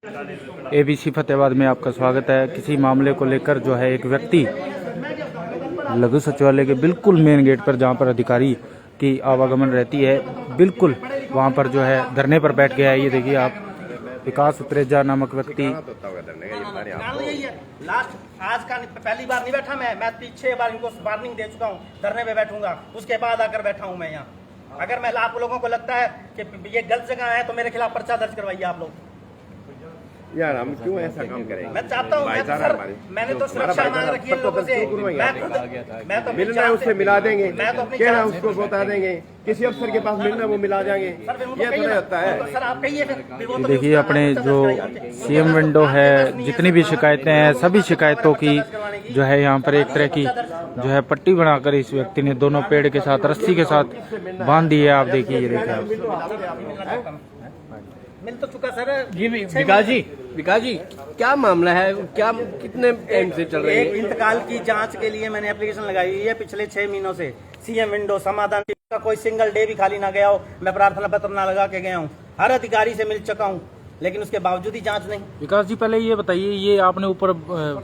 ABC Fatehabad में आपका स्वागत है। किसी मामले को लेकर जो है एक व्यक्ति लघु सचिवालय के बिल्कुल मेन गेट पर, जहां पर अधिकारी की आवागमन रहती है, बिल्कुल वहां पर जो है धरने पर बैठ गया है। ये देखिए आप, विकास उत्रेजा नामक व्यक्ति। लास्ट आज का पहली बार नहीं बैठा मैं 6 बार इनको वार्निंग दे चुका हूँ, धरने पे बैठूंगा, उसके बाद आकर बैठा हूँ मैं यहाँ। अगर मैं आप लोगों को लगता है कि ये गलत जगह है तो मेरे खिलाफ पर्चा दर्ज करवाइए आप लोग। यार हम क्यों ऐसा काम करेंगे? मैं चाहता हूँ, मैंने तो सुरक्षा मांग रखी है लोगों से। मैं तो मिलना है उससे मिला देंगे, कहना उसको बता देंगे, किसी अफसर के पास मिलना वो मिला जाएंगे, ये थोड़ा होता है। सर आप कहिए फिर। देखिए अपने जो सीएम विंडो है, जितनी भी शिकायतें हैं, सभी शिकायतों की जो है यहाँ पर एक तरह की जो है पट्टी बनाकर इस व्यक्ति ने दोनों पेड़ के साथ रस्सी के साथ बांध दी है। आप देखिए, ये देखिए आप। मिल तो चुका सर जी। विकास जी क्या मामला है, क्या कितने टाइम से चल रही है? एक इंतकाल की जांच के लिए मैंने एप्लीकेशन लगाई हुई है पिछले 6 महीनों से। सीएम विंडो समाधान का कोई सिंगल डे भी खाली ना गया हो, मैं प्रार्थना पत्र ना लगा के गया हूँ, हर अधिकारी से मिल चुका हूँ, लेकिन उसके बावजूद ही जांच नहीं। विकास जी पहले ये बताइए, ये आपने ऊपर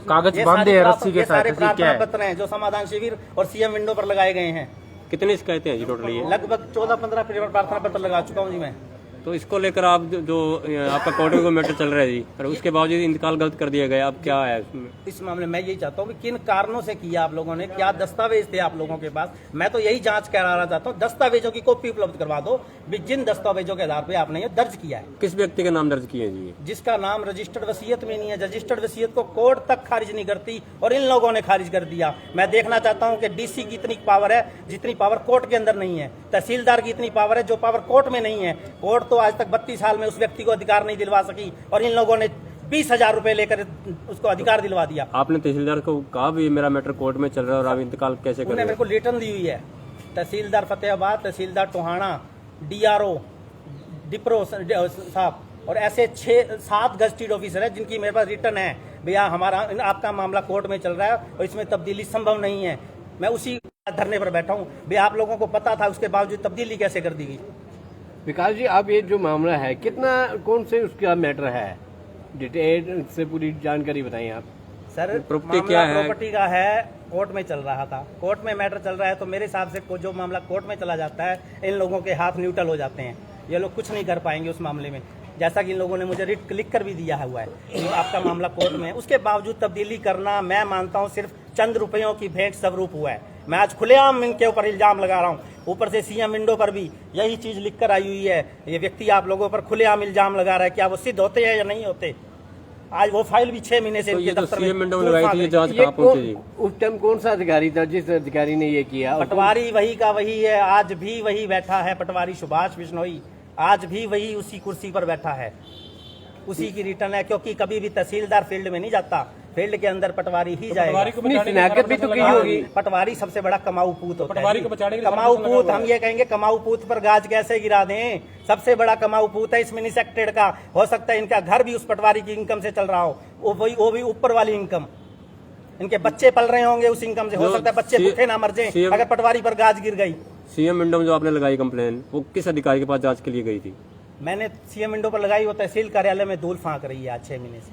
कागज बांधे हैं रस्सी के साथ, प्रार्थना पत्र हैं जो समाधान शिविर और सीएम विंडो पर लगाए गए हैं। कितनी शिकायतें हैं जी टोटली? लगभग 14-15 प्रार्थना पत्र लगा चुका हूँ जी मैं। तो इसको लेकर आप जो आपका कोर्ट में मैटर चल रहा है जी, और उसके बावजूद इंतकाल गलत कर दिया गया, अब क्या है इसमें? इस मामले में मैं यही चाहता हूँ कि किन कारणों से किया आप लोगों ने, क्या दस्तावेज थे आप लोगों के पास। मैं तो यही जांच कराना चाहता हूँ, दस्तावेजों की कॉपी उपलब्ध करवा दो, जिन दस्तावेजों के आधार पर आपने ये दर्ज किया है। किस व्यक्ति का नाम दर्ज किया जी? जिसका नाम रजिस्टर्ड वसीयत में नहीं है। रजिस्टर्ड वसीयत को कोर्ट तक खारिज नहीं करती और इन लोगों ने खारिज कर दिया। मैं देखना चाहता हूँ कि डीसी की इतनी पावर है जितनी पावर कोर्ट के अंदर नहीं है, तहसीलदार की इतनी पावर है जो पावर कोर्ट में नहीं है। कोर्ट तो आज तक 32 साल में उस व्यक्ति को अधिकार नहीं दिलवा सकी और इन लोगों ने 20,000 रुपए लेकर उसको अधिकार दिलवा दिया। आपने तहसीलदार को कहा भी मेरा मैटर कोर्ट में चल रहा है और आप इंतकाल कैसे कर रहे हैं? मेरे को रिटर्न दी हुई है। तहसीलदार फतेहाबाद, तहसीलदार टोहाना, डीआरओ डिप्रो साहब और ऐसे 6-7 गजटेड ऑफिसर है जिनकी मेरे पास रिटर्न है, भैया हमारा आपका मामला कोर्ट में चल रहा है और इसमें तब्दीली संभव नहीं है। मैं उसी धरने पर बैठा हूँ। भैया आप लोगों को पता था, उसके बावजूद तब्दीली कैसे कर दी गई? विकास जी आप ये जो मामला है, कितना कौन से उसका मैटर है, डिटेल से पूरी जानकारी बताइए आप। सर प्रॉपर्टी क्या है? प्रॉपर्टी का है, कोर्ट में चल रहा था, कोर्ट में मैटर चल रहा है, तो मेरे हिसाब से जो मामला कोर्ट में चला जाता है इन लोगों के हाथ न्यूट्रल हो जाते हैं। ये लोग कुछ नहीं कर पाएंगे उस मामले में, जैसा कि इन लोगों ने मुझे रिट लिख कर भी दिया हुआ है कि आपका मामला कोर्ट में है। उसके बावजूद तब्दीली करना, मैं मानता हूँ सिर्फ चंद रुपयों की भेंट स्वरूप हुआ है। मैं आज खुलेआम इनके ऊपर इल्जाम लगा रहा हूँ। ऊपर से सीएम विंडो पर भी यही चीज लिख कर आई हुई है। ये व्यक्ति आप लोगों पर खुलेआम इल्जाम लगा रहा है, क्या वो सिद्ध होते हैं या नहीं होते? आज वो फाइल भी 6 महीने से तो इनके दफ्तर में लगाई थी, जांच कहाँ पहुंची जी? उस टाइम कौन सा अधिकारी था जिस अधिकारी ने ये किया? पटवारी वही का वही है, आज भी वही बैठा है, पटवारी सुभाष बिश्नोई आज भी वही उसी कुर्सी पर बैठा है, उसी की रिटर्न है। क्योंकि कभी भी तहसीलदार फील्ड में नहीं जाता, फील्ड के अंदर पटवारी ही जाएगा। भी तो की होगी। पटवारी सबसे बड़ा कमाऊ पूत होता है। कमाऊ पूत, हम ये कहेंगे कमाऊ पूत पर गाज कैसे गिरा दें। सबसे बड़ा कमाऊ पूत है इस मिनी सेक्टेड का। हो सकता है इनका घर भी उस पटवारी की इनकम से चल रहा हो, वो भी ऊपर वाली इनकम। इनके बच्चे पल रहे होंगे उस इनकम से। हो सकता है बच्चे भूखे ना मर जाएं अगर पटवारी पर गाज गिर गई। सीएम विंडो में जो आपने लगाई कंप्लेन, वो किस अधिकारी के पास जांच के लिए गई थी? मैंने सीएम विंडो पर लगाई, वो तहसील कार्यालय में धूल फांक रही है आज 6 महीने से,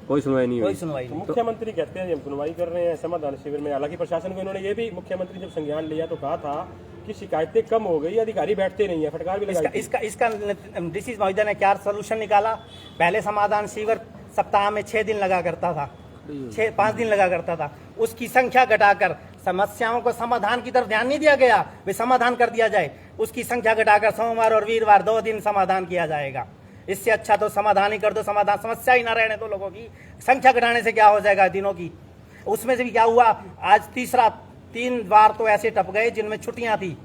कोई सुनवाई नहीं हुई। कोई सुनवाई नहीं। मुख्यमंत्री कहते हैं हम सुनवाई कर रहे हैं समाधान शिविर में। हालांकि प्रशासन को इन्होंने ये भी, मुख्यमंत्री जब संज्ञान लिया तो कहा था कि शिकायतें कम हो गई, अधिकारी बैठते नहीं है, फटकार भी लगाई। इसका डीसी महोदय ने क्या सोल्यूशन निकाला? पहले समाधान शिविर सप्ताह में 6 दिन लगा करता था, 5 दिन लगा करता था, उसकी संख्या घटाकर समस्याओं को समाधान की तरफ ध्यान नहीं दिया गया, वे समाधान कर दिया जाए। उसकी संख्या घटाकर सोमवार और वीरवार 2 दिन समाधान किया जाएगा। इससे अच्छा तो समाधान ही कर दो, समाधान समस्या ही ना रहने दो लोगों की। संख्या घटाने से क्या हो जाएगा दिनों की? उसमें से भी क्या हुआ, आज 3 बार तो ऐसे टप गए जिनमें छुट्टियां थी।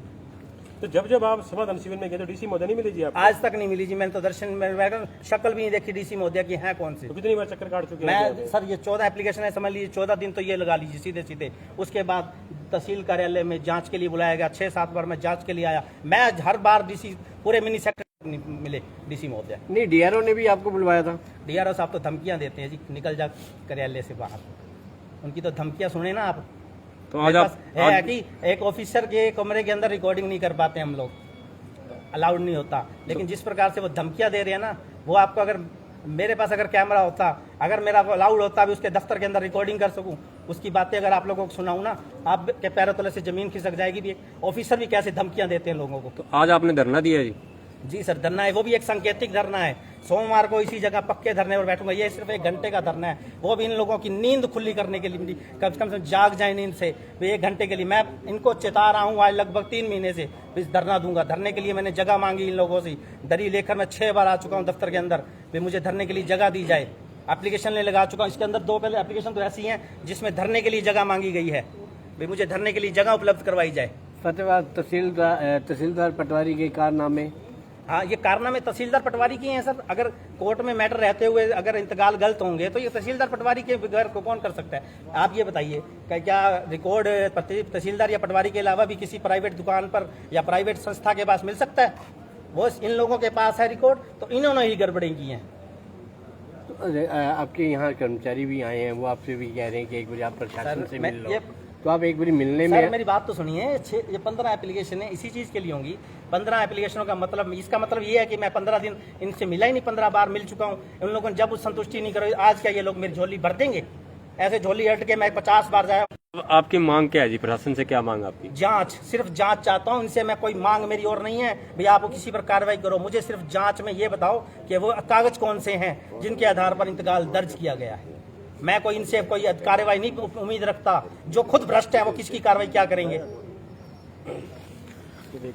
तो जब आप समाधान शिविर में गए तो डीसी महोदय नहीं मिली जी आप? आज तक नहीं मिली जी। मैंने तो दर्शन में शक्ल भी नहीं देखी डीसी महोदय की है कौन सी। तो कितनी बार चक्कर काट चुके हैं? मैं सर ये 14 एप्लीकेशन है, समझ लीजिए 14 दिन तो ये लगा लीजिए सीधे सीधे। उसके बाद तहसील कार्यालय में जांच के लिए बुलाया गया, 6-7 बार मैं जांच के लिए आया। मैं हर बार डीसी पूरे मिनी सेक्टर मिले डीसी महोदय। नहीं, डीआरओ ने भी आपको बुलवाया था? डीआरओ साहब तो धमकियां देते हैं जी, निकल जा कार्यालय से बाहर। उनकी तो धमकियां सुने ना आप। तो आज आप है कि एक ऑफिसर के कमरे के अंदर रिकॉर्डिंग नहीं कर पाते हम लोग, अलाउड नहीं होता। लेकिन जिस प्रकार से वो धमकियां दे रहे हैं ना, वो आपको अगर मेरे पास अगर कैमरा होता, अगर मेरा अलाउड होता भी उसके दफ्तर के अंदर रिकॉर्डिंग कर सकूं, उसकी बातें अगर आप लोगों को सुनाऊं ना, आप के पैरों तले से जमीन खिसक जाएगी। भी एक ऑफिसर भी कैसे धमकियां देते हैं लोगों को। तो आज आपने धरना दिया जी? जी सर, धरना है, वो भी एक सांकेतिक धरना है। सोमवार को इसी जगह पक्के धरने पर बैठूंगा। ये सिर्फ 1 घंटे का धरना है, वो भी इन लोगों की नींद खुली करने के लिए, कम से जाग जाए नींद से। वे 1 घंटे के लिए मैं इनको चेता रहा हूँ आज लगभग 3 महीने से, इस धरना दूंगा। धरने के लिए मैंने जगह मांगी इन लोगों से, दरी लेकर मैं 6 बार आ चुका हूँ दफ्तर के अंदर, भी मुझे धरने के लिए जगह दी जाए। एप्लीकेशन ले लगा चुका हूँ, इसके अंदर 2 पहले एप्लीकेशन तो ऐसी हैं जिसमें धरने के लिए जगह मांगी गई है, भी मुझे धरने के लिए जगह उपलब्ध करवाई जाए। फतेहाबाद तहसीलदार पटवारी के कारनामे, हाँ, ये कारनामे तहसीलदार पटवारी की हैं सर। अगर कोर्ट में मैटर रहते हुए अगर इंतकाल गलत होंगे तो ये तहसीलदार पटवारी के बगैर को कौन कर सकता है? आप ये बताइए, क्या रिकॉर्ड तहसीलदार या पटवारी के अलावा भी किसी प्राइवेट दुकान पर या प्राइवेट संस्था के पास मिल सकता है? वो इन लोगों के पास है रिकॉर्ड, तो इन्होंने ही गड़बड़ी की है। तो आपके यहाँ कर्मचारी भी आए हैं, वो आपसे भी कह रहे हैं कि एक बार आप प्रशासन से मिल लो, तो आप एक बार मिलने में। सर मेरी बात तो सुनिए, ये 15 एप्लीकेशन है, इसी चीज के लिए होंगी। 15 एप्लीकेशनों का मतलब, इसका मतलब ये है कि मैं 15 दिन इनसे मिला ही नहीं, 15 बार मिल चुका हूँ। उन लोगों ने जब उस संतुष्टि नहीं करो, आज क्या ये लोग मेरी झोली भर देंगे? ऐसे झोली हट के मैं 50 बार जाया। आपकी मांग क्या है जी? प्रशासन से क्या मांग आपकी? जांच, सिर्फ जांच चाहता हूं इनसे। मैं कोई मांग मेरी और नहीं है भैया आप किसी पर कार्रवाई करो, मुझे सिर्फ जांच में ये बताओ कि वो कागज कौन से हैं जिनके आधार पर इंतकाल दर्ज किया गया है। मैं कोई इनसे कोई कार्रवाई नहीं उम्मीद रखता। जो खुद भ्रष्ट है वो किसकी कार्रवाई क्या करेंगे?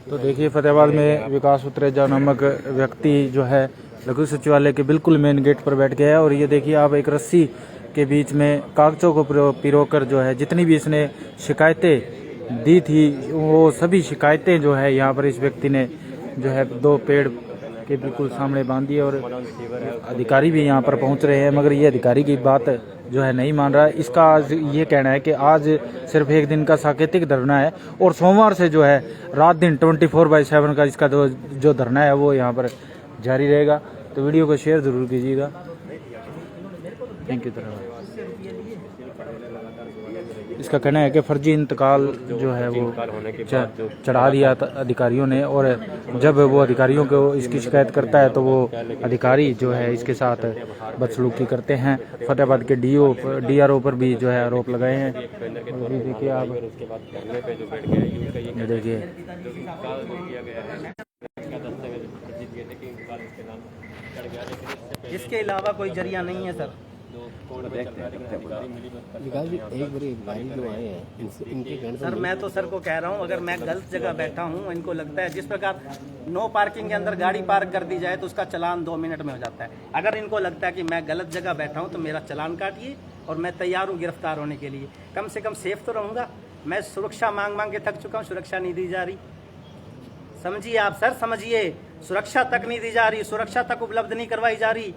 तो देखिए, फतेहाबाद में विकास उत्रेजा नामक व्यक्ति जो है लघु सचिवालय के बिल्कुल मेन गेट पर बैठ गया है। और ये देखिए आप, एक रस्सी के बीच में कागजों को पिरोकर जो है जितनी भी इसने शिकायतें दी थी वो सभी शिकायतें जो है यहाँ पर इस व्यक्ति ने जो है 2 पेड़ के बिल्कुल सामने बांध दिए। और अधिकारी भी यहाँ पर पहुँच रहे हैं, मगर ये अधिकारी की बात जो है नहीं मान रहा है। इसका आज ये कहना है कि आज सिर्फ 1 दिन का सांकेतिक धरना है और सोमवार से जो है रात दिन 24/7 का इसका जो धरना है वो यहाँ पर जारी रहेगा। तो वीडियो को शेयर जरूर कीजिएगा। Thank you. इसका कहना है कि फर्जी इंतकाल जो है वो चढ़ा दिया था अधिकारियों ने, और जब वो अधिकारियों को इसकी शिकायत करता है तो वो अधिकारी जो है इसके साथ बदसलूकी करते हैं। फतेहाबाद के DRO पर भी जो है आरोप लगाए हैं। और ये देखिए आप, ये देखिए इसके अलावा कोई जरिया नहीं है सर। सर मैं तो सर को कह रहा हूँ, अगर मैं गलत जगह बैठा हूँ, इनको लगता है जिस प्रकार नो पार्किंग के अंदर गाड़ी पार्क कर दी जाए तो उसका चालान 2 मिनट में हो जाता है। अगर इनको लगता है कि मैं गलत जगह बैठा हूँ तो मेरा चालान काटिए और मैं तैयार हूँ गिरफ्तार होने के लिए। कम से कम सेफ तो रहूँगा। मैं सुरक्षा मांग मांग के थक चुका हूँ, सुरक्षा नहीं दी जा रही। समझिए आप सर, समझिए, सुरक्षा तक नहीं दी जा रही, सुरक्षा तक उपलब्ध नहीं करवाई जा रही।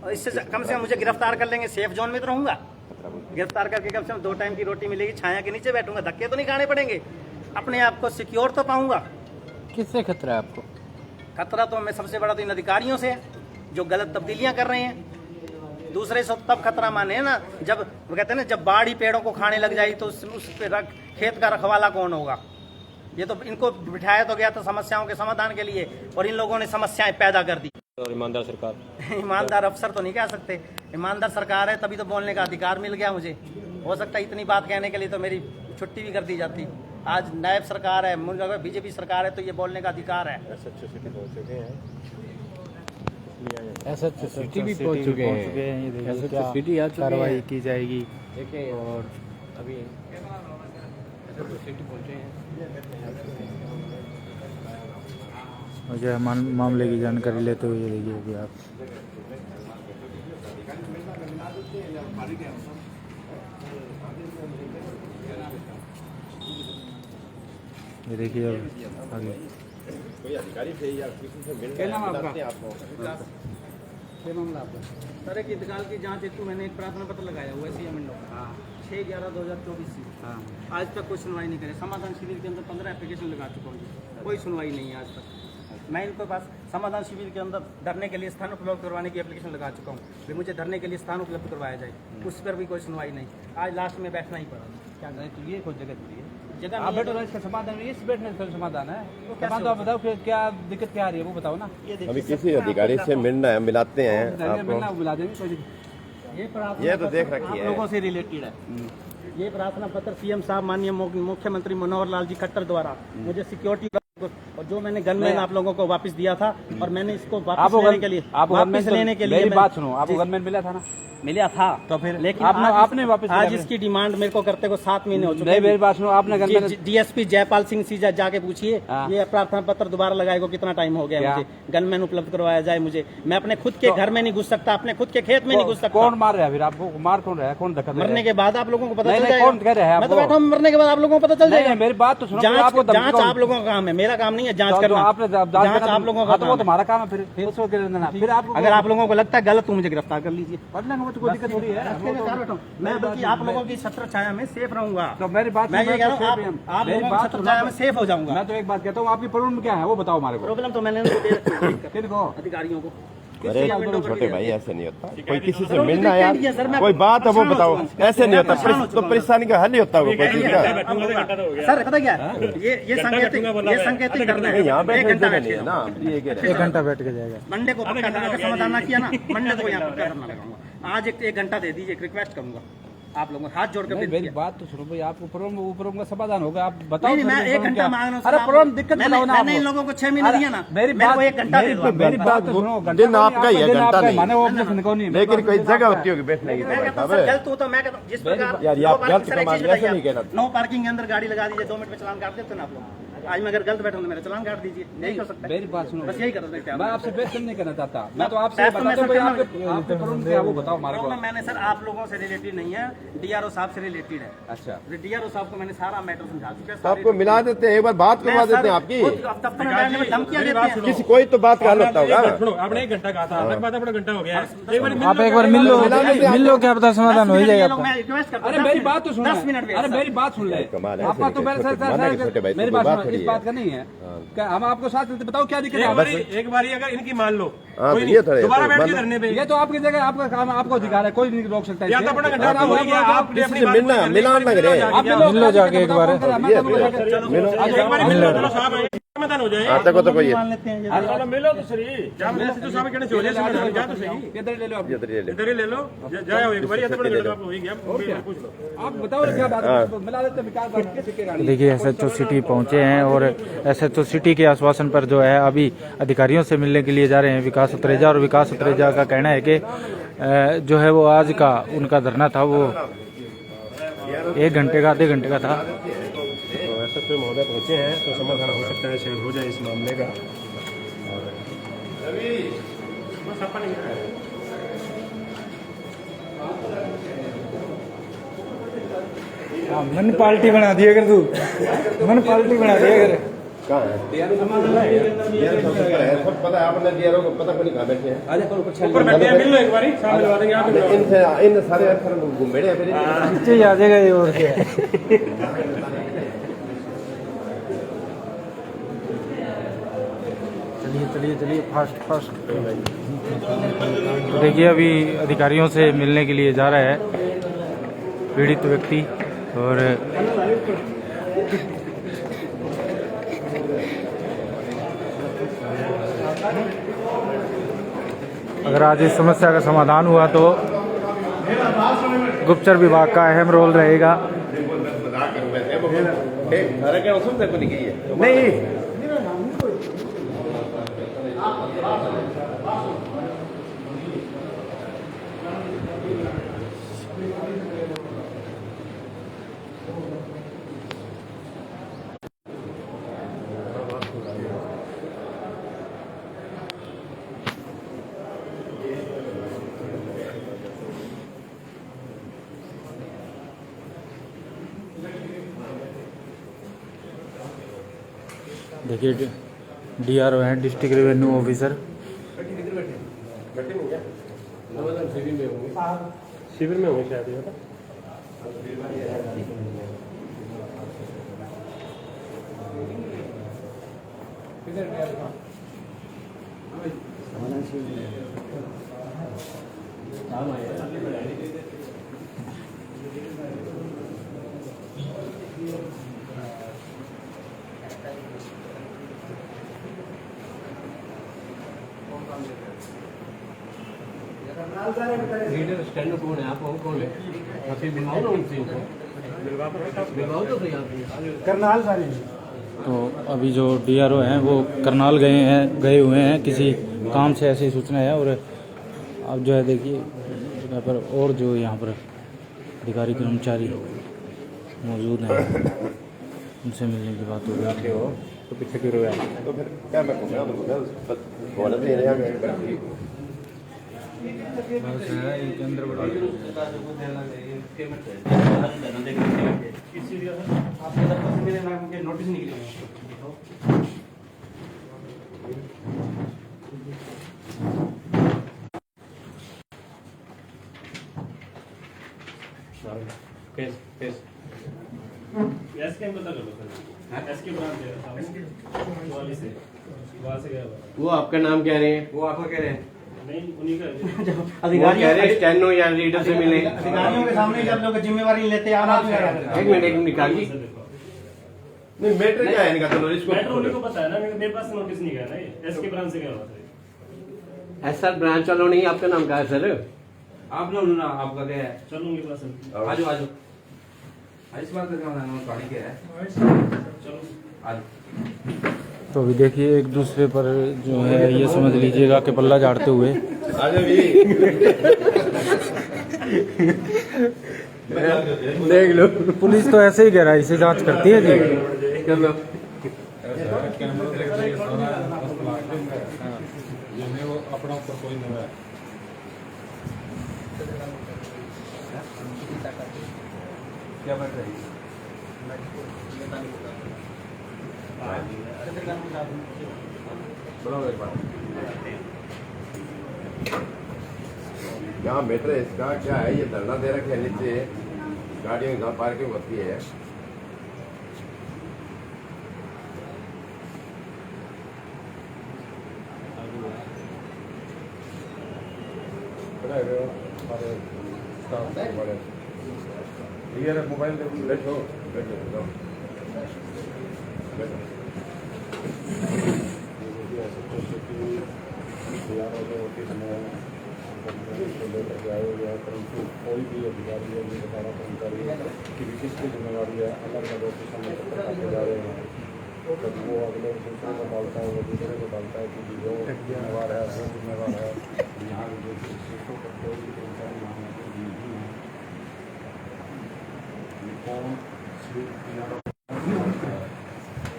इससे कम से कम मुझे गिरफ्तार कर लेंगे, सेफ जोन में तो रहूंगा। गिरफ्तार करके कम से कम 2 टाइम की रोटी मिलेगी, छाया के नीचे बैठूंगा, धक्के तो नहीं खाने पड़ेंगे, अपने आप को सिक्योर तो पाऊंगा। किससे खतरा है आपको? खतरा तो मैं सबसे बड़ा तो इन अधिकारियों से है जो गलत तब्दीलियां कर रहे हैं। दूसरे से तब खतरा माने ना जब वो कहते हैं ना, जब बाढ़ ही पेड़ों को खाने लग जाए तो उस पे खेत का रखवाला कौन होगा? ये तो इनको बिठाया तो गया था समस्याओं के समाधान के लिए, और इन लोगों ने समस्याएं पैदा कर दी। और ईमानदार सरकार, ईमानदार अफसर तो नहीं कह सकते, ईमानदार सरकार है, तभी तो बोलने का अधिकार मिल गया मुझे। हो सकता है इतनी बात कहने के लिए तो मेरी छुट्टी भी कर दी जाती। आज नायब सरकार है, अगर बीजेपी सरकार है तो ये बोलने का अधिकार है। सिटी भी पहुंच चुके हैं, सिटी आ चुके हैं, कार्रवाई की जाएगी। देखिए और अभी सिटी पहुंचे हैं। और जो है मामले की जानकारी लेते हुए देखिए अभी आप, ये देखिए आगे। क्या नाम आपका? क्या मामला आपका? सर एक इंतकाल की जांच हेतु मैंने एक प्रार्थना पत्र लगाया हुआ है CM इंडो 6/11/2024 से। आज तक कोई सुनवाई नहीं करे। समाधान शिविर के अंदर 15 एप्लीकेशन लगा चुका हूँ, कोई सुनवाई नहीं है आज तक। मैं इनके पास समाधान शिविर के अंदर धरने के लिए स्थान उपलब्ध करवाने की एप्लीकेशन लगा चुका हूँ, भी मुझे धरने के लिए स्थान उपलब्ध करवाया जाए, उस पर भी कोई सुनवाई नहीं। आज लास्ट में बैठना ही पड़ा। क्या करें, तो ये कोई जगह थोड़ी है। जगह आप नहीं बैठो है। ना, इसका समाधान इस बैठने से समाधान है। समाधान तो आप बताओ कि क्या दिक्कत क्या आ रही है वो बताओ ना। ये देखिए, अभी किसी अधिकारी से मिलना है, मिलाते हैं मिलना आपको। मिला देंगे कोई दिक्कत। ये प्रार्थना ये तो पत्र देख रखी आप है। लोगों से रिलेटेड है। ये प्रार्थना पत्र सीएम साहब माननीय मुख्यमंत्री मनोहर लाल जी खट्टर द्वारा मुझे सिक्योरिटी और जो मैंने गनमैन आप लोगों को वापस दिया था और मैंने इसको वापस लेने के लिए मेरी बात सुनो, आपको गनमैन मिला था ना? मिला था तो फिर, लेकिन आपने वापस आज इसकी डिमांड मेरे को करते को 7 महीने हो चुके नहीं, मेरी बात सुनो, आपने गनमैन डीएसपी जयपाल सिंह सीजा जाके पूछिए ये प्रार्थना पत्र दोबारा लगाए को कितना टाइम हो गया मुझे गनमैन उपलब्ध करवाया जाए मुझे। मैं अपने खुद के घर में नहीं घुस सकता, अपने खुद के खेत में नहीं घुस सकता। कौन मार रहा है फिर आपको? मार कौन रहा है? कौन धक्का दे रहा है? मरने के बाद आप लोगों को पता नहीं, चल नहीं, जाएगा। कौन कह रहा है मैं तो आपको? बैठा हूं, मरने के बाद आप लोगों को पता चल नहीं, जाएगा। नहीं, मेरी बात तो सुनो, जांच आपको जांच आप लोगों का काम है, मेरा काम नहीं है जांच करना। आपने जांच आप लोगों का हाँ, तो वो काम है। तुम्हारा काम है फिर उसको कर देना। फिर आपको अगर आप लोगों को लगता है गलत तो मुझे गिरफ्तार कर लीजिए। पढ़ लेंगे, वो तो कोई दिक्कत थोड़ी है। मैं बल्कि आप लोगों की छत्र छाया में सेफ रहूंगा। तो मेरी बात मैं ये सुनो, कह रहा तो हूँ आप लोगों की छत्र छाया में सेफ हो जाऊंगा। मैं तो एक बात कहता हूँ, आपकी प्रॉब्लम क्या है वो बताओ हमारे को। प्रॉब्लम तो मैंने उनको दे रखी है, किनको? अधिकारियों को। अरे छोटे भाई ऐसे नहीं होता, कोई किसी से सर, मिलना है उनकी सर, यार, मैं कोई बात है वो परेशान हो बताओ, चुका हूं। ऐसे नहीं होता। मैं परेशान हो तो चुका हूं। परेशानी का हल नहीं होता होगा कोई चीज का। सर पता क्या ये संकेतिक करना है। यहाँ बैठे 1 घंटा नहीं है ना, ये कह रहे हैं। 1 घंटा बैठ के जाएगा। मंडे को पक्का धरना का समाधान ना किया ना, मंडे को यहाँ पक्का धरना लगाऊंगा। आज 1 घंटा दे दीजिए, रिक्वेस्ट करूंगा आप लोगों हाथ जोड़ कर नहीं, मेरी बात तो सुनो भाई, आपको प्रॉब्लम का समाधान होगा, आप बताओ। नहीं, मैं 1 घंटा मांग रहा हूँ। अरे प्रॉब्लम दिक्कत बताओ ना। मैंने इन लोगों को 6 महीने दिया ना, मेरी मेरे बात को 1 घंटा दे दो। मेरी बात तो सुनो, दिन आपका ही है, घंटा नहीं। माने वो ऑब्जेक्शन को नहीं, लेकिन कोई जगह होती होगी बैठने की। मैं कहता हूँ सर गलत हो तो मैं कहता हूँ जिस प्रकार यार, ये आप गलत का मान ऐसे नहीं कहना। नो पार्किंग के अंदर गाड़ी लगा दीजिए, 2 मिनट में चलान काट देते ना आप लोग। आज मैं अगर गलत बैठा हूँ तो मेरा चलान काट दीजिए, यही कर सकते हैं। मेरी बात सुनो, बस यही कर सकते हैं। मैं आपसे बहस नहीं करना चाहता, मैं तो आपसे बहस तो मैं बताता हूँ भाई, सर आपके प्रॉब्लम क्या है वो बताओ हमारे को। प्रॉब्लम मैंने सर आप लोगों से रिलेटेड नहीं है, डीआरओ साहब से रिलेटेड है। अच्छा, डीआरओ साहब को मैंने सारा मैटर समझा चुका है। तो आपको मिला देते हैं, एक बार बात करवा देते हैं आपकी। दफ्तर में बैठने में धमकियां देते हैं। किसी कोई तो बात का हल होता होगा। आपने 1 घंटा कहा था, आपके पास अपना घंटा हो गया है। एक बार आप एक बार मिल लो, क्या पता समाधान हो जाएगा आपका। मैं रिक्वेस्ट करता हूं, अरे मेरी बात तो सुन, 10 मिनट अरे मेरी बात सुन ले। कमाल है, आपका तो मेरे छोटे भाई, मेरी कोई बात बात सुनो, थोड़ी इस है। बात का नहीं है क्या हम आपको साथ देते, बताओ क्या दिक्कत है। एक बारी अगर इनकी मान लो, हाँ, कोई तो नहीं, ये थोड़े- दोबारा बैठ के मतलब- धरने पे ये तो आपकी जगह, आपका काम, आपको अधिकार है, कोई नहीं रोक सकता है। या तो अपना घंटा हो गया, आप किसी से मिलना मिलान लग रहे हैं। आप मिल लो जाके एक बार। समाधान हो जाए। आता को तो कोई है। मान लेते हैं ये। मिलो तो सही, क्या मिलो तो साहब कहने से हो जाए समाधान, जा तो सही, इधर ले लो आप। इधर ये ले। इधर ही ले लो, जाओ एक बारी, ऐसा बड़ा घंटा आपको हो ही गया, पूछ लो। आप बताओ ना क्या बात है, मिला देते विकास बात के सिक्के गाड़ी। देखिए एसएचओ सिटी पहुंचे हैं और एसएचओ सिटी के आश्वासन पर जो है अभी अधिकारियों से मिलने के लिए जा रहे हैं विकास उतरेजा। और विकास उतरेजा का कहना है कि जो है वो आज का उनका धरना था वो 1 घंटे का, आधे घंटे का था। एसएसपी महोदय पहुंचे हैं तो समाधान हो सकता है, शायद हो जाए इस मामले का। मन पार्टी बना दिया कर तू, मन पार्टी बना दिया कर। कहाँ है? सब पता है, आपने दिया को पता को नहीं कहाँ बैठे हैं। ऊपर बैठे हैं, मिल लो एक बारी, सामने मिलवा देंगे आप। इनसे इन सारे अफसर घूम बैठे हैं फिर। नीचे आ जाएगा ये और क्या। चलिए फास्ट फास्ट। तो देखिए अभी अधिकारियों से मिलने के लिए जा रहा है पीड़ित व्यक्ति। और अगर आज इस समस्या का समाधान हुआ तो गुप्तचर विभाग का अहम रोल रहेगा। नहीं देखिए डीआरओ हैं, डिस्ट्रिक्ट रेवेन्यू ऑफिसर। शिविर में होंगे शायद ये तो। लीडर स्टैंड कौन है? आप कौन है? आप ये मिलवाओ ना उनसे, मिलवाओ तो सही आप। करनाल सारे तो अभी जो डीआरओ हैं वो करनाल गए हुए हैं किसी काम से, ऐसी सूचना है। और अब जो है देखिए यहाँ पर और जो यहाँ पर अधिकारी कर्मचारी मौजूद हैं उनसे मिलने की बात हो रही है। तो पीछे क्यों रहे? तो फिर क्या मैं कहूँगा, बोला दे रहे हैं बस है एक अंदर नोटिस निकले वो आपका नाम कह रहे हैं, वो आपको कह रहे हैं वो कह रहे हैं स्टैनो या लीडर से मिले। अधिकारियों के सामने जब लोग जिम्मेवारी लेते हैं आप एक मिनट निकालिए। नहीं मैटर क्या है इनका? चलो इसको मैटर उन्हीं को पता है ना, मेरे पास नोटिस नहीं गया ना, ये एसके ब्रांच से गया हुआ था। सर ब्रांच वालों नहीं, आपका नाम क्या है सर? आप लोग ना आपका क्या है? चलो उनके पास आजो आजो इस बात का गाड़ी क्या है? चलो आज तो अभी देखिए एक दूसरे पर जो है ये समझ लीजिएगा कि पल्ला झाड़ते हुए देख लो, पुलिस तो ऐसे ही गहराई से जांच करती है जी। चलो क्या बैठ रही यहाँ मैटर इसका क्या है? ये धरना दे रखे है नीचे, गाड़ियों की जहाँ पार्किंग होती है। मोबाइल बैठो बैठो बैठो। परंतु कोई भी अधिकारी या निगरानी कर्मचारी की किसकी जिम्मेवारी है, अलग अलग ऑफिसों में काटे जा रहे हैं। जब वो अगले दूसरे को डालता है, वो दूसरे को डालता है कि वो जिम्मेवार है, वो जिम्मेवार है। यहाँ जो शिक्षकों पर कोई भी कर्मचारी यहाँ नहीं है, कौन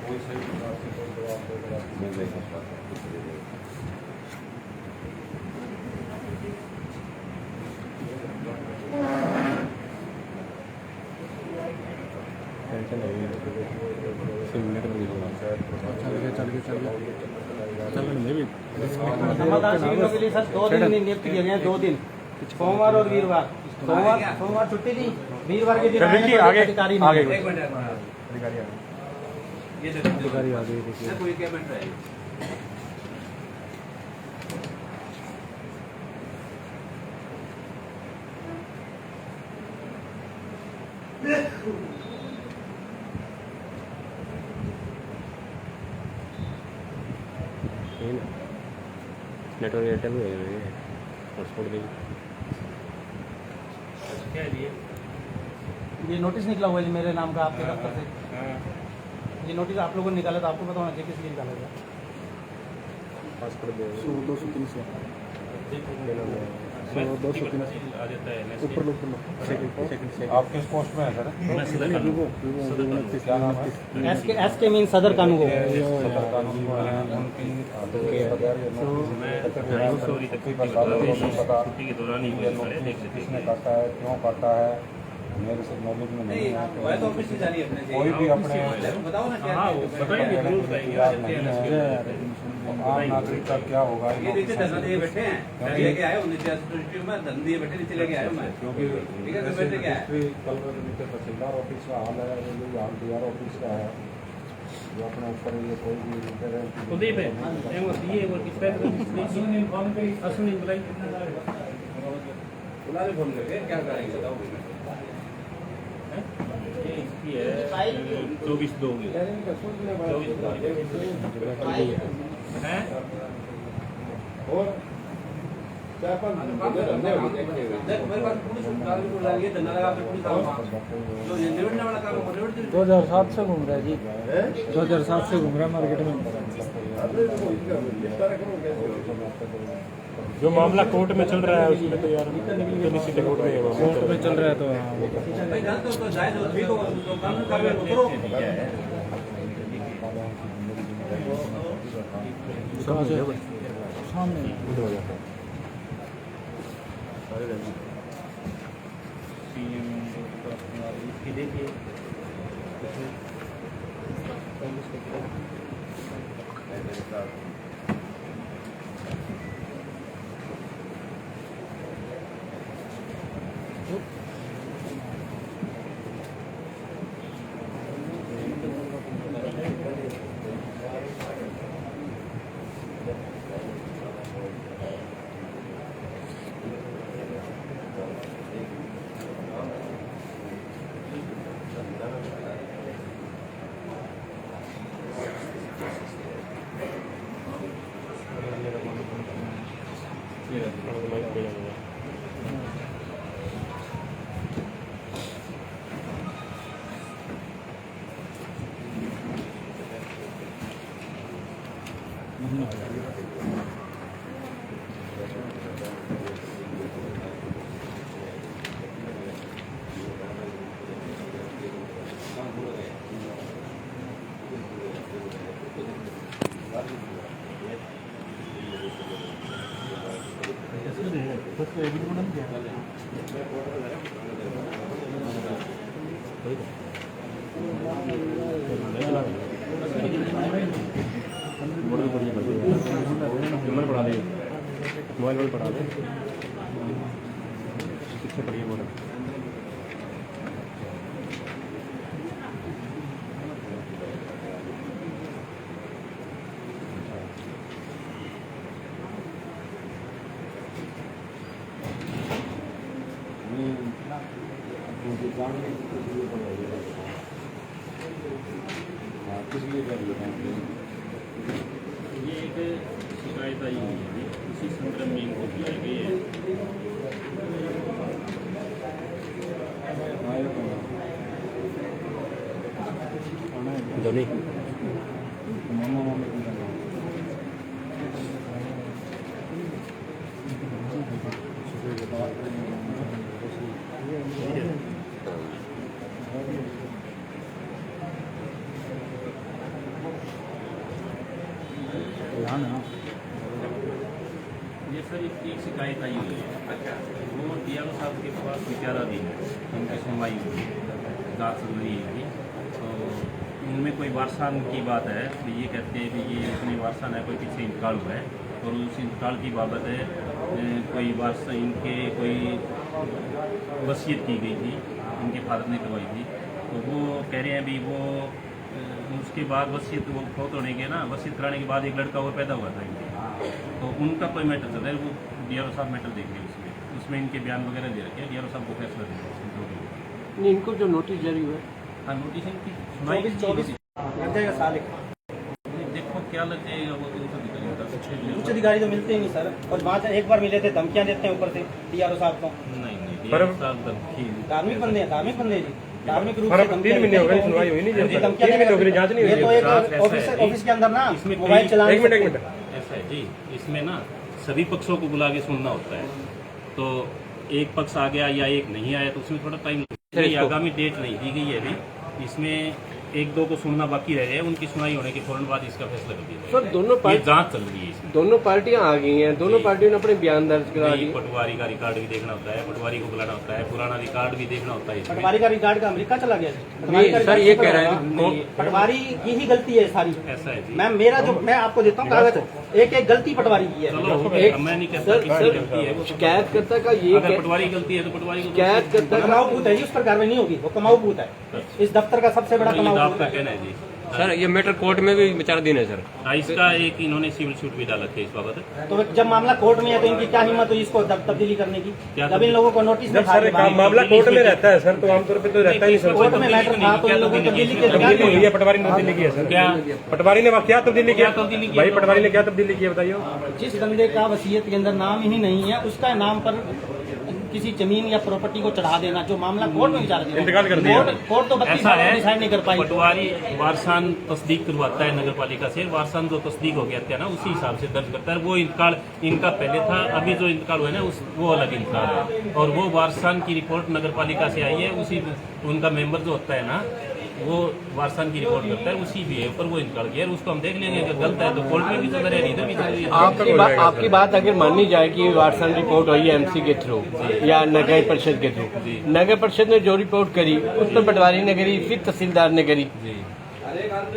कोई सही प्रकार से कोई जवाब देगा। समाधान शिविरों के लिए सर 2 दिन नियुक्त किए गए हैं। 2 दिन, सोमवार और वीरवार। सोमवार छुट्टी दी, वीरवार के दिन अधिकारी आ गए देखिए। कोई क्या बैठ रहा है? नेटवर्क एयरटेल में हॉटस्पॉट देगी। क्या है ये नोटिस निकला हुआ है जी मेरे नाम का आपके दफ्तर से। ये नोटिस आप लोगों ने निकाला था, आपको पता होना चाहिए किस लिए निकाला गया। आप किस पोस्ट में है सर? एस के मीन सदर कानून को किसने काटा है, क्यों काटा है, मेरे से नॉलेज में नहीं है। कोई भी अपने आम नागरिक का क्या होगा क्योंकि तहसीलदार ऑफिस का हाल है, हाल डीआर ऑफिस का है, जो अपने ऊपर ये कोई भी फोन करके क्या करेंगे? 24/2 और मेरे पास पूरी सुविधा बिल्कुल आ रही है, धरना लगा के पूरी काम जो ये निबड़ने वाला काम है वो निबड़ दीजिए। 2007 से घूम रहा है जी, 2007 से घूम रहा है मार्केट में। जो मामला कोर्ट में चल रहा है उसमें तो यार सीधे कोर्ट में कोर्ट में चल रहा है तो भाई जानते हो तो जायज हो, ठीक हो, तो कानून कार्रवाई करो। सामने देखिए मोबाइल पढ़ा दे पीछे पढ़िए बोलो। ये एक शिकायत आई हुई है, इसी संदर्भ में इनको बुलाई गई है। धोनी ये सर एक शिकायत आई हुई है, वो DRO साहब के पास विचाराधीन है, उनकी सुनवाई हुई जाँच चल रही है। तो उनमें कोई वारसान की बात है, तो ये कहते हैं कि ये अपने वारसान है, कोई पीछे इंतकाल हुआ है और उस इंतकाल की बाबत है कोई वारसा इनके कोई वसीयत की गई थी, इनके फादर ने करवाई थी। तो वो कह रहे हैं भी वो उसके बाद वसीयत वो फौत होने के ना वसीयत कराने के बाद एक लड़का और पैदा हुआ था इनके, तो उनका कोई मैटर चल रहा है। वो DRO साहब मैटर देख रहे हैं, उसमें इनके बयान वगैरह दे रखे हैं। DRO साहब को फैसला देंगे इसमें जो भी है। नहीं, इनको जो नोटिस जारी हुआ है, हाँ नोटिस इनकी सुनाई 24 लग जाएगा साल एक। देखो क्या लग जाएगा वो तो उच्च अधिकारी तो मिलते ही नहीं सर, और वहाँ से एक बार मिले थे, धमकियाँ देते हैं ऊपर से DRO साहब को। नहीं पर- धार्मिक बंदे हैं, धार्मिक बंदे जी, धार्मिक रूप पर से अब धमकियाँ 3 महीने हो गए, देते हैं। सुनवाई हुई नहीं जब जी, तक। धमकियाँ 3 महीने हो गए, देते हैं। जांच नहीं हुई ये तो एक जांच ऐसा ऑफिस के अंदर ना इसमें मोबाइल कई- चलाने एक मिनट ऐसा है जी, इसमें ना सभी पक्षों को बुला के सुनना होता है। तो एक पक्ष आ गया या एक नहीं आया तो उसमें थोड़ा टाइम लगता है। आगामी डेट नहीं दी गई है अभी, इसमें 1-2 को सुनना बाकी रह गया, उनकी सुनाई होने के फौरन बाद इसका फैसला कर दिया सर दोनों जाएगा। ये पार्टी जांच चल रही है इसमें। दोनों पार्टियां आ गई हैं, दोनों पार्टियों ने अपने बयान दर्ज करा नहीं, दिए। पटवारी का रिकॉर्ड भी देखना होता है, पटवारी को बुलाना होता है, पुराना रिकॉर्ड भी देखना होता है इसमें। पटवारी का रिकॉर्ड का अमेरिका चला गया जी। पटवारी नहीं, का सर, रिकॉर्ड ये किस पर कह रहे हैं होगा? नहीं, पटवारी की ही गलती है सारी। ऐसा है जी। मैम मेरा जो मैं आपको देता हूँ कागज, एक एक गलती पटवारी की है। चलो एक- मैं नहीं कहता सर किसकी गलती है वो। शिकायतकर्ता का ये अगर पटवारी की गलती है तो पटवारी को शिकायतकर्ता का कमाऊ भूत है जी, उस पर कार्रवाई नहीं होगी, वो कमाऊ भूत है। इस दफ्तर का सबसे बड़ा ये कमाऊ भूत आपका है। कहना है जी। सर ये मैटर कोर्ट में भी विचाराधीन है सर। इसका एक इन्होंने सिविल सूट भी डाल रखे इस बाबत। तो जब मामला कोर्ट में है तो इनकी क्या हिम्मत हुई इसको तब्दीली करने की? क्या जब इन लोगों को नोटिस में सर मामला कोर्ट में रहता है सर, तो आमतौर पे तो रहता ही नहीं सर। कोर्ट में मैटर था तो इन लोगों को तब्दीली के तब्दीली हुई है, पटवारी ने तब्दीली की है सर। क्या पटवारी ने क्या तब्दीली किया? भाई पटवारी ने क्या तब्दीली की है बताइए। जिस बंदे का वसीयत के अंदर नाम ही नहीं है उसका नाम पर किसी जमीन या प्रॉपर्टी को चढ़ा देना, जो मामला कोर्ट में विचार इंतकाल कर दिया। कोर्ट तो 32 ऐसा साल है, डिसाइड नहीं कर पाई। पटवारी वारसान तस्दीक करवाता है नगर पालिका से, वारसान जो तस्दीक हो गया था ना उसी हिसाब से दर्ज करता है। वो इंतकाल इनका पहले था, अभी जो इंतकाल हुआ है ना वो अलग इंतकाल है। और वो वारसान की रिपोर्ट नगर पालिका से आई है, उसी उनका मेंबर जो होता है ना वो वारसान की रिपोर्ट करता है, उसी भी पर वो इंतकाल किया है। उसको हम देख लेंगे, अगर गलत है तो कोर्ट में भी चल रहा है, इधर भी चल रही है। आपकी बात अगर मानी जाए कि वारसान रिपोर्ट हुई है एमसी के थ्रू या नगर परिषद के थ्रू, नगर परिषद ने जो रिपोर्ट करी उस पर पटवारी ने करी, फिर तहसीलदार ने करी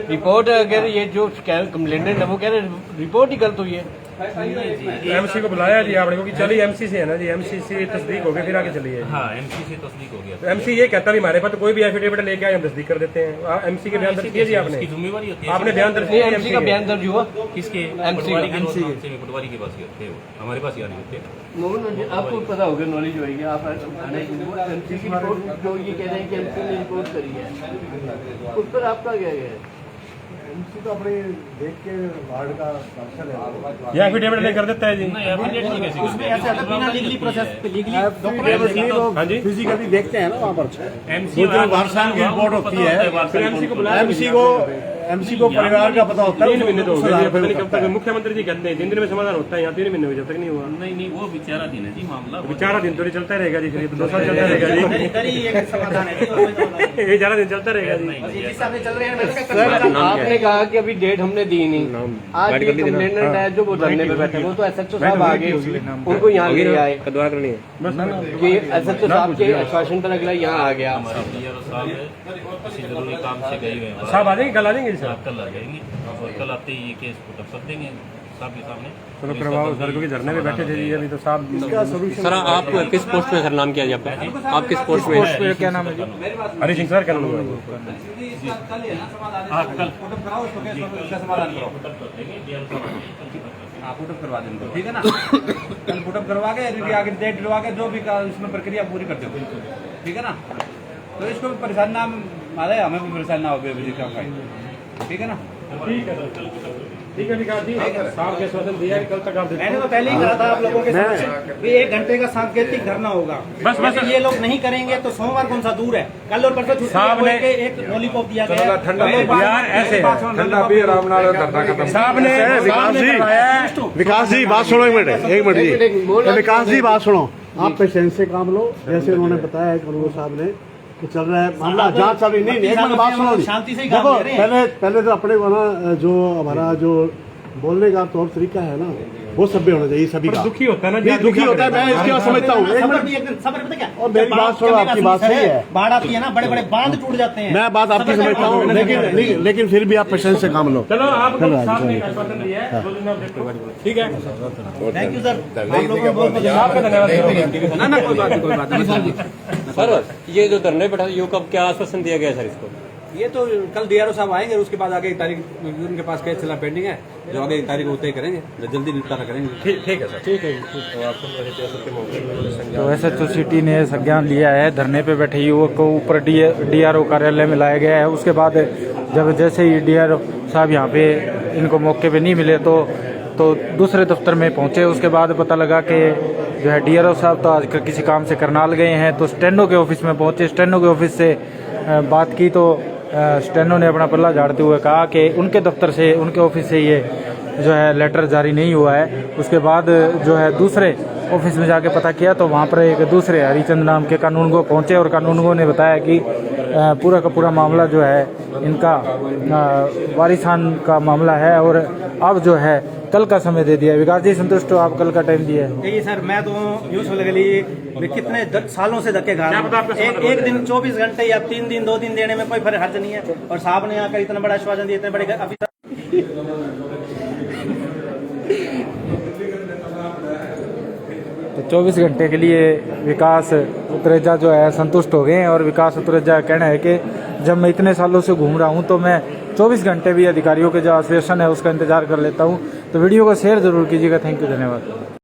रिपोर्ट। अगर ये जो कंप्लेंटेंट है वो कह रहे रिपोर्ट ही गलत हुई है। एमसी को बुलाया जी आपने, क्योंकि चलिए एमसी से है ना जी, एमसी से तस्दीक हो गया फिर आगे चलिए। हाँ, एमसी से तस्दीक हो गया। तो एमसी ये कहता भी हमारे पास तो कोई भी एफिडेविट लेके आए हम तस्दीक कर देते हैं। एमसी के बयान दर्ज किए जी आपने? उसकी जिम्मेवारी होती है। आपने बयान दर्ज नहीं, किया? एमसी का बयान दर्ज हुआ किसके? एमसी पटवारी के पास ही होते हैं, हमारे पास यानी होते हैं। मोहन जी आपको पता होगा, नॉलेज होगी आप एमसी की रिपोर्ट जो ये कह रहे हैं कि एमसी ने रिपोर्ट करी है, उस पर आपका क्या है? एमसी तो अपने देख के वार्ड का फंक्शन है, या एफिडेविट लेकर देता है जी। उसमें ऐसे होता है बिना लीगली प्रोसेस हाँ जी, फिजिकली देखते हैं ना वहाँ पर। एमसी वारसान की रिपोर्ट होती है, एमसी को परिवार का पता होता है। 3 महीने तो हो गए, पता नहीं कब तक। मुख्यमंत्री जी कहते हैं 3 दिन में समाधान होता है, यहाँ 3 महीने हुए जब तक नहीं हुआ। नहीं वो विचाराधीन है जी मामला। विचाराधीन थोड़ी चलता रहेगा जी, फिर 2 साल चलता रहेगा जी, समाधान है। ये ज्यादा दिन चलता रहेगा जी। जिस हिसाब से चल रहे हैं सर आपने कहा कि अभी डेट हमने दी नहीं, आज ये कंप्लेनेंट है जो वो धरने पे बैठे, वो तो एसएचओ साहब आ गए, उनको यहाँ ले आए कि एसएचओ साहब के आश्वासन पर अगला यहाँ आ गया। किसी जरूरी काम से गए हुए हैं साहब आ जाएंगे, कल आ जाएंगे सर? कल आ जाएंगे और कल आते ही ये केस को कर देंगे साहब के सामने। चलो करवाओ सर, क्योंकि धरने में बैठे थे जी अभी तो साहब। सर आप किस पोस्ट में सर नाम किया जाता है? आप किस पोस्ट में? क्या नाम है? हरी सिंह सर, क्या नाम है? पुटअप करवा देंगे, ठीक है ना? कल पुटअप करवा के आगे डेट दिलवा के जो भी इसमें प्रक्रिया पूरी कर दो, ठीक है ना? तो इसको भी परेशान ना मारे, हमें भी परेशान ना हो गए, ठीक है ना? ठीक है विकास जी, साहब के आश्वासन दिया है, कल तक आप मैंने तो पहले ही कहा था आप लोगों के समक्ष भी 1 घंटे का सांकेतिक धरना होगा। बस ये लोग नहीं करेंगे तो सोमवार कौन सा दूर है, कल और परसों छुट्टी साहब ने एक लॉलीपॉप दिया गया। ठंडा यार ऐसे ठंडा भी आराम नाल धरना खत्म। साहब ने विकास जी बात सुनो, एक मिनट जी, विकास जी बात सुनो, आप पेशेंस से काम लो। जैसे उन्होंने बताया कनूर साहब ने कि चल रहा है मामला, जांच चल रही। नहीं, एक मिनट बात सुनो, शांति से देखो पहले तो अपने को ना जो हमारा जो बोलने का तौर तरीका है ना वो सभ्य होना चाहिए सभी का। दुखी होता है ना, दुखी होता है, मैं इसकी बात समझता हूँ। और मेरी बात सुनो, आपकी बात सही है, बाढ़ आती है ना, बड़े बड़े बांध टूट जाते हैं, मैं बात आपकी समझता हूँ, लेकिन फिर भी आप पेशेंस से काम लो। चलो आपको साहब ने आश्वासन दिया है, 2 दिन में देखो, ठीक है? थैंक यू सर, आप लोगों को बहुत आपका धन्यवाद। ना कोई बात नहीं। सर ये जो धरने बैठा ये कब क्या आश्वासन दिया गया सर इसको? ये तो कल डीआरओ साहब आएंगे, उसके बाद आगे तारीख उनके पास केस चला पेंडिंग है, जो आगे तारीख होते ही करेंगे, जल्दी निपटारा करेंगे। ठीक है सर, ठीक है। तो एसएचओ सिटी ने संज्ञान लिया है, धरने पे बैठे युवक को ऊपर डीआरओ कार्यालय में लाया गया है। उसके बाद जब जैसे ही डीआरओ साहब यहाँ पे इनको मौके पे नहीं मिले तो दूसरे दफ्तर में पहुंचे। उसके बाद पता लगा कि जो है डीआरओ साहब तो आज किसी काम से करनाल गए हैं, तो स्टेनो के ऑफिस में पहुंचे। स्टेनो के ऑफिस से बात की तो स्टेनो ने अपना पल्ला झाड़ते हुए कहा कि उनके दफ्तर से, उनके ऑफिस से ये जो है लेटर जारी नहीं हुआ है। उसके बाद जो है दूसरे ऑफिस में जाके पता किया तो वहाँ पर एक दूसरे हरिचंद नाम के कानूनगो पहुँचे और कानूनगो ने बताया कि पूरा का पूरा मामला जो है इनका वारिसान का मामला है और अब जो है कल का समय दे दिया। विकास जी संतुष्ट हो आप? कल का टाइम दिया है? देखिए सर, मैं तो यूजुअली कितने सालों से धक्के खा रहा हूँ। एक दिन 24 घंटे या 3 दिन 2 दिन देने में कोई फर्क हर्ज नहीं है। और साहब ने आकर इतना बड़ा आश्वासन दिया, इतने बड़े अभी तो 24 घंटे के लिए विकास उत्रेजा जो है संतुष्ट हो गए हैं। और विकास उत्रेजा का कहना है कि जब मैं इतने सालों से घूम रहा हूँ तो मैं 24 घंटे भी अधिकारियों के जो आश्वासन है उसका इंतजार कर लेता हूँ। तो वीडियो को शेयर जरूर कीजिएगा। थैंक यू, धन्यवाद।